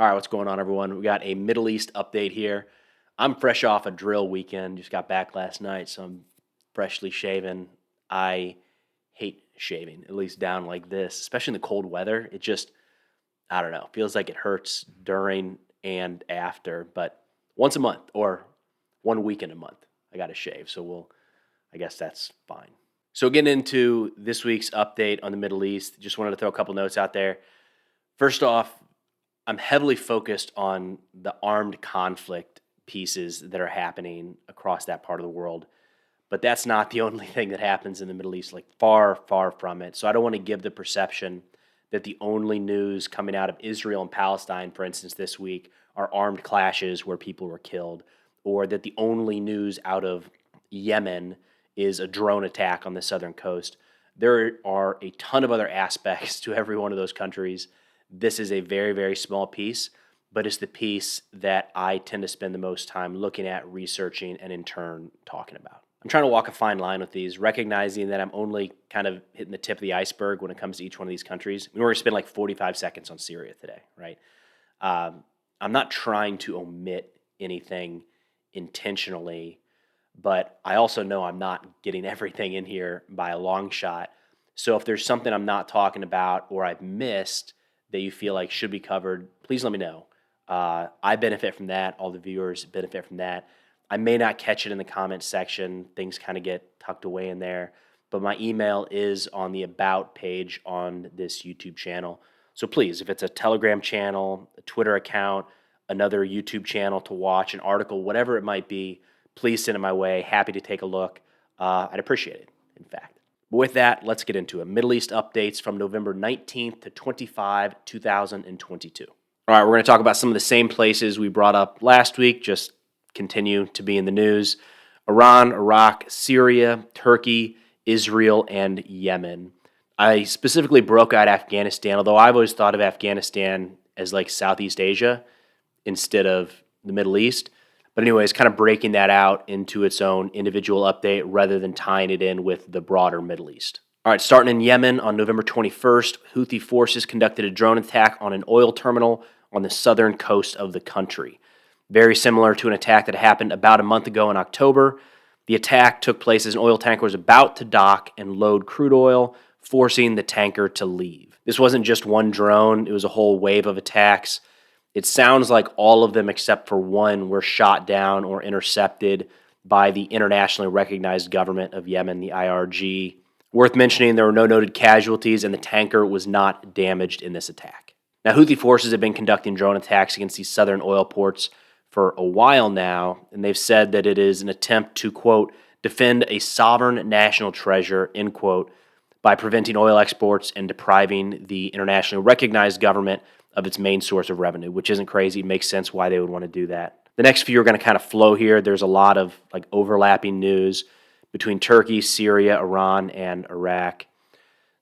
All right, what's going on, everyone? We got a Middle East update here. I'm fresh off a drill weekend. Just got back last night, so I'm freshly shaven. I hate shaving, at least down like this, especially in the cold weather. It just, I don't know, feels like it hurts during and after. But once a month or 1 weekend a month, I got to shave. I guess that's fine. So getting into this week's update on the Middle East, just wanted to throw a couple notes out there. First off, I'm heavily focused on the armed conflict pieces that are happening across that part of the world. But that's not the only thing that happens in the Middle East, like far, far from it. So I don't want to give the perception that the only news coming out of Israel and Palestine, for instance, this week are armed clashes where people were killed, or that the only news out of Yemen is a drone attack on the southern coast. There are a ton of other aspects to every one of those countries. This is a very, very small piece, but it's the piece that I tend to spend the most time looking at, researching, and in turn talking about. I'm trying to walk a fine line with these, recognizing that I'm only kind of hitting the tip of the iceberg when it comes to each one of these countries. We're going to spend like 45 seconds on Syria today, right? I'm not trying to omit anything intentionally, but I also know I'm not getting everything in here by a long shot. So if there's something I'm not talking about or I've missed that you feel like should be covered, please let me know. I benefit from that. All the viewers benefit from that. I may not catch it in the comments section. Things kind of get tucked away in there. But my email is on the About page on this YouTube channel. So please, if it's a Telegram channel, a Twitter account, another YouTube channel to watch, an article, whatever it might be, please send it my way. Happy to take a look. I'd appreciate it, in fact. But with that, let's get into it. Middle East updates from November 19th to 25, 2022. All right, we're going to talk about some of the same places we brought up last week, just continue to be in the news. Iran, Iraq, Syria, Turkey, Israel, and Yemen. I specifically broke out Afghanistan, although I've always thought of Afghanistan as like Southeast Asia instead of the Middle East. But anyways, kind of breaking that out into its own individual update rather than tying it in with the broader Middle East. All right, starting in Yemen on November 21st, Houthi forces conducted a drone attack on an oil terminal on the southern coast of the country. Very similar to an attack that happened about a month ago in October. The attack took place as an oil tanker was about to dock and load crude oil, forcing the tanker to leave. This wasn't just one drone, it was a whole wave of attacks. It sounds like all of them except for one were shot down or intercepted by the internationally recognized government of Yemen, the IRG. Worth mentioning, there were no noted casualties and the tanker was not damaged in this attack. Now, Houthi forces have been conducting drone attacks against these southern oil ports for a while now, and they've said that it is an attempt to, quote, defend a sovereign national treasure, end quote, by preventing oil exports and depriving the internationally recognized government of its main source of revenue, which isn't crazy. It makes sense why they would want to do that. The next few are going to kind of flow here. There's a lot of like overlapping news between Turkey, Syria, Iran, and Iraq.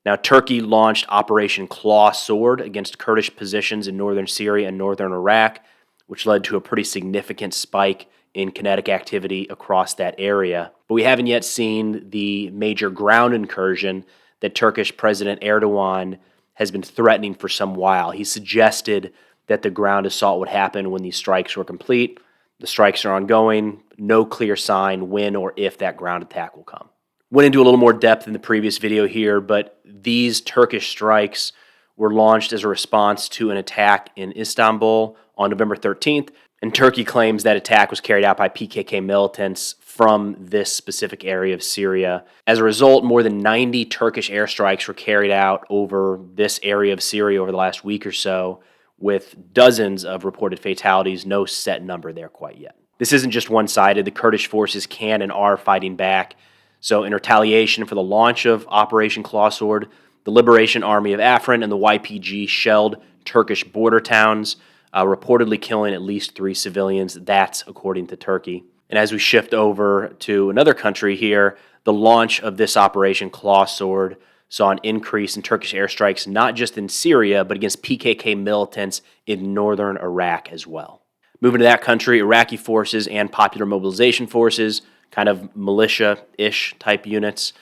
Now, Turkey launched Operation Claw Sword against Kurdish positions in northern Syria and northern Iraq, which led to a pretty significant spike in kinetic activity across that area. But we haven't yet seen the major ground incursion that Turkish President Erdogan has been threatening for some while. He suggested that the ground assault would happen when these strikes were complete. The strikes are ongoing. No clear sign when or if that ground attack will come. Went into a little more depth in the previous video here, but these Turkish strikes were launched as a response to an attack in Istanbul on November 13th, and Turkey claims that attack was carried out by PKK militants from this specific area of Syria. As a result, more than 90 Turkish airstrikes were carried out over this area of Syria over the last week or so, with dozens of reported fatalities, no set number there quite yet. This isn't just one-sided. The Kurdish forces can and are fighting back. So in retaliation for the launch of Operation Claw Sword, the Liberation Army of Afrin and the YPG shelled Turkish border towns, reportedly killing at least 3 civilians. That's according to Turkey. And as we shift over to another country here, the launch of this Operation Claw Sword saw an increase in Turkish airstrikes, not just in Syria, but against PKK militants in northern Iraq as well. Moving to that country, Iraqi forces and Popular Mobilization Forces, kind of militia-ish type units,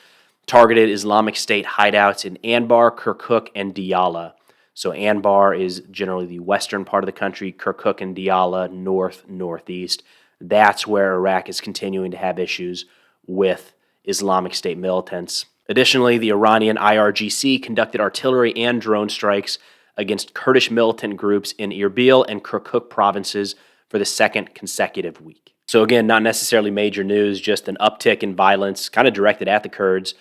targeted Islamic State hideouts in Anbar, Kirkuk, and Diyala. So Anbar is generally the western part of the country, Kirkuk and Diyala, northeast. That's where Iraq is continuing to have issues with Islamic State militants. Additionally, the Iranian IRGC conducted artillery and drone strikes against Kurdish militant groups in Erbil and Kirkuk provinces for the second consecutive week. So again, not necessarily major news, just an uptick in violence kind of directed at the Kurds,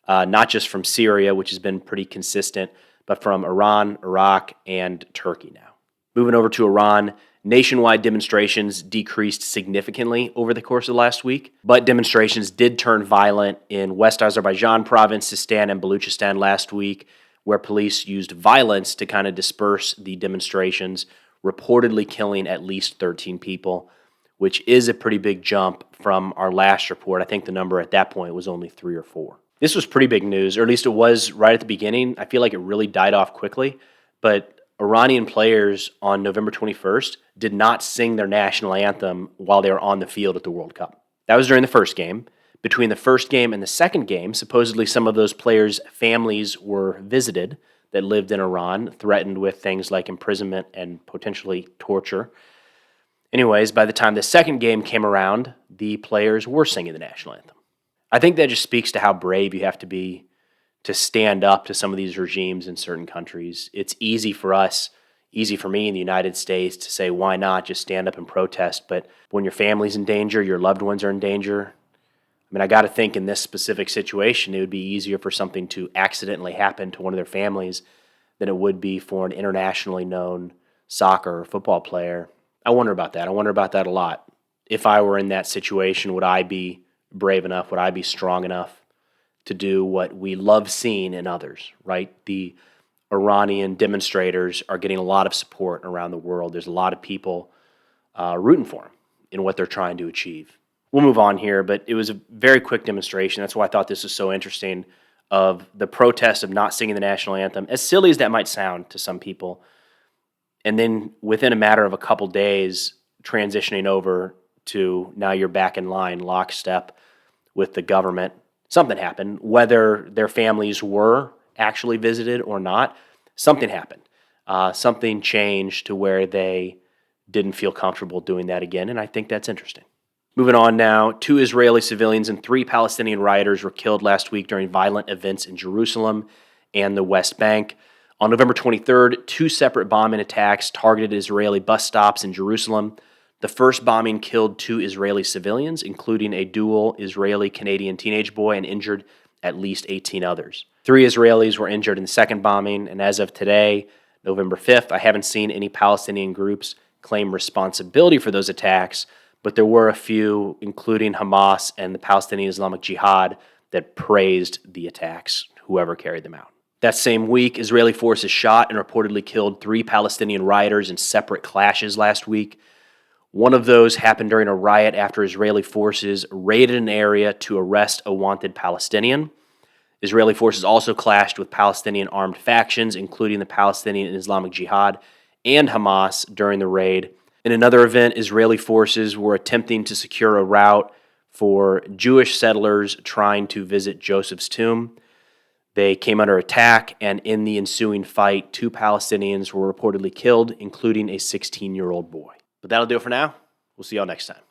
not just from Syria, which has been pretty consistent, but from Iran, Iraq, and Turkey now. Moving over to Iran, nationwide demonstrations decreased significantly over the course of the last week, but demonstrations did turn violent in West Azerbaijan province, Sistan, and Baluchistan last week, where police used violence to kind of disperse the demonstrations, reportedly killing at least 13 people, which is a pretty big jump from our last report. I think the number at that point was only 3 or 4. This was pretty big news, or at least it was right at the beginning. I feel like it really died off quickly, but Iranian players on November 21st did not sing their national anthem while they were on the field at the World Cup. That was during the first game. Between the first game and the second game, supposedly some of those players' families were visited that lived in Iran, threatened with things like imprisonment and potentially torture. Anyways, by the time the second game came around, the players were singing the national anthem. I think that just speaks to how brave you have to be to stand up to some of these regimes in certain countries. It's easy for us, easy for me in the United States to say, why not just stand up and protest? But when your family's in danger, your loved ones are in danger, I mean, I got to think in this specific situation, it would be easier for something to accidentally happen to one of their families than it would be for an internationally known soccer or football player. I wonder about that. I wonder about that a lot. If I were in that situation, would I be brave enough? Would I be strong enough to do what we love seeing in others, right? The Iranian demonstrators are getting a lot of support around the world. There's a lot of people rooting for them in what they're trying to achieve. We'll move on here, but it was a very quick demonstration. That's why I thought this was so interesting, of the protest of not singing the national anthem, as silly as that might sound to some people. And then within a matter of a couple days, transitioning over to now you're back in line, lockstep with the government. Something happened, whether their families were actually visited or not, something happened. Something changed to where they didn't feel comfortable doing that again, and I think that's interesting. Moving on now, 2 Israeli civilians and 3 Palestinian rioters were killed last week during violent events in Jerusalem and the West Bank. On November 23rd, 2 separate bombing attacks targeted Israeli bus stops in Jerusalem. The first bombing killed 2 Israeli civilians, including a dual Israeli-Canadian teenage boy, and injured at least 18 others. 3 Israelis were injured in the second bombing, and as of today, November 5th, I haven't seen any Palestinian groups claim responsibility for those attacks, but there were a few, including Hamas and the Palestinian Islamic Jihad, that praised the attacks, whoever carried them out. That same week, Israeli forces shot and reportedly killed 3 Palestinian rioters in separate clashes last week. One of those happened during a riot after Israeli forces raided an area to arrest a wanted Palestinian. Israeli forces also clashed with Palestinian armed factions, including the Palestinian Islamic Jihad and Hamas, during the raid. In another event, Israeli forces were attempting to secure a route for Jewish settlers trying to visit Joseph's tomb. They came under attack, and in the ensuing fight, 2 Palestinians were reportedly killed, including a 16-year-old boy. But that'll do it for now. We'll see y'all next time.